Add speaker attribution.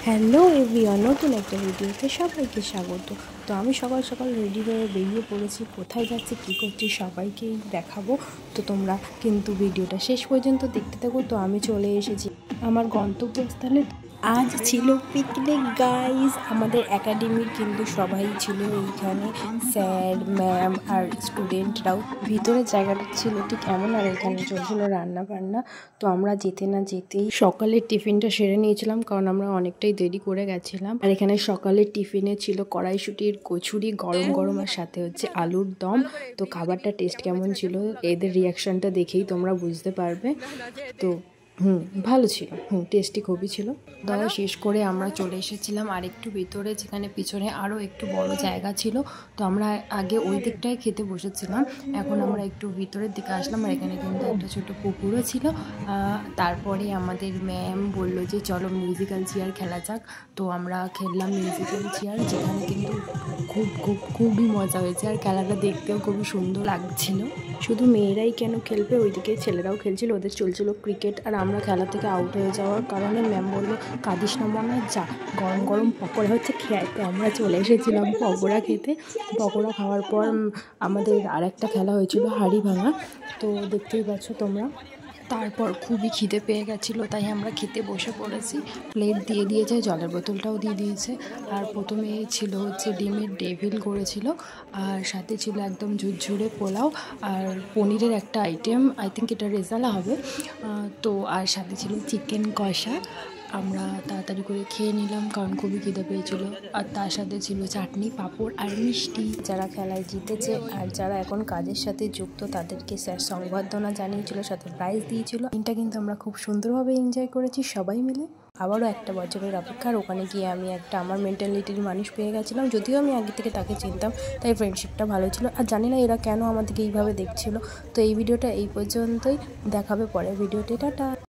Speaker 1: Hello everyone, নতুন একটা ভিডিওতে সবাইকে স্বাগত। তো আমি সকাল সকাল রেডি হয়ে বেরিয়ে পড়েছি। কোথায় যাচ্ছি, কী করছি সবাইকেই দেখাবো। তো তোমরা কিন্তু ভিডিওটা শেষ পর্যন্ত দেখতে থাকো। তো আমি চলে এসেছি আমার গন্তব্যস্থলে। আজ ছিল পিকনিক গাইজ। আমাদের একাডেমির কিন্তু সবাই ছিল এইখানে, স্যার ম্যাম আর স্টুডেন্টরাও। ভিতরের জায়গাটা ছিল ঠিক এমন, আর এখানে চলছিল রান্না বান্না। তো আমরা যেতে না যেতেই সকালের টিফিনটা সেরে নিয়েছিলাম, কারণ আমরা অনেকটাই দেরি করে গেছিলাম। আর এখানে সকালের টিফিনে ছিল কড়াইশুঁটির কচুরি গরম গরম, আর সাথে হচ্ছে আলুর দম। তো খাবারটা টেস্ট কেমন ছিল এদের রিয়াকশানটা দেখেই তোমরা বুঝতে পারবে। তো ভালো ছিল, টেস্টি খুবই ছিল। দাওয়া শেষ করে আমরা চলে এসেছিলাম আর একটু ভিতরে, যেখানে পিছনে আরও একটু বড় জায়গা ছিল। তো আমরা আগে ওই দিকটায় খেতে বসেছিলাম, এখন আমরা একটু ভিতরের দিকে আসলাম। আর এখানে কিন্তু একটা ছোটো পুকুরও ছিল। তারপরে আমাদের ম্যাম বললো যে চলো মিউজিক্যাল চেয়ার খেলা যাক। তো আমরা খেললাম মিউজিক্যাল চেয়ার, যেখানে কিন্তু খুবই মজা হয়েছে। আর খেলাটা দেখতেও খুবই সুন্দর লাগছিল। শুধু মেয়েরাই কেন খেলবে, ওইদিকে ছেলেরাও খেলছিল। ওদের চলছিল ক্রিকেট। আর আমরা খেলা থেকে আউট হয়ে যাওয়ার কারণে ম্যাম বললো কাঁদিস না মনে, যা গরম গরম পকোড়া হচ্ছে খেয়ে। তো আমরা চলে এসেছিলাম পকোড়া খেতে। পকোড়া খাওয়ার পর আমাদের আরেকটা খেলা হয়েছিল হাঁড়ি ভাঙা। তো দেখতেই পাচ্ছ তোমরা। তারপর খুবই খিদে পেয়ে গেছিলো, তাই আমরা খেতে বসে পড়েছি। প্লেট দিয়ে দিয়েছে, জলের বোতলটাও দিয়ে দিয়েছে। আর প্রথমে ছিল হচ্ছে ডিমের ডেভিল করেছিল, আর সাথে ছিল একদম ঝুরঝুরে পোলাও আর পনিরের একটা আইটেম, আই থিঙ্ক এটা রেজালা হবে। তো আর সাথে ছিল চিকেন কষা। আমরা তাড়াতাড়ি করে খেয়ে নিলাম, কারণ খুবই খিদে পেয়েছিল। আর তার সাথে ছিল চাটনি, পাঁপড় আর মিষ্টি। যারা খেলায় জিতেছে আর যারা এখন কাজের সাথে যুক্ত, তাদেরকে স্যার সংবর্ধনা জানিয়েছিল, সাথে প্রাইজ দিয়েছিল। এটা কিন্তু আমরা খুব সুন্দরভাবে এনজয় করেছি সবাই মিলে। আবারও একটা বছরের অপেক্ষার, ওখানে গিয়ে আমি একটা আমার মেন্টালিটির মানুষ পেয়ে গেছিলাম। যদিও আমি আগে থেকে তাকে চিনতাম, তাই ফ্রেন্ডশিপটা ভালো ছিল। আর জানি না এরা কেন আমাদেরকে এইভাবে দেখছিল। তো এই ভিডিওটা এই পর্যন্তই, দেখাবে পরের ভিডিওতে। টাটা।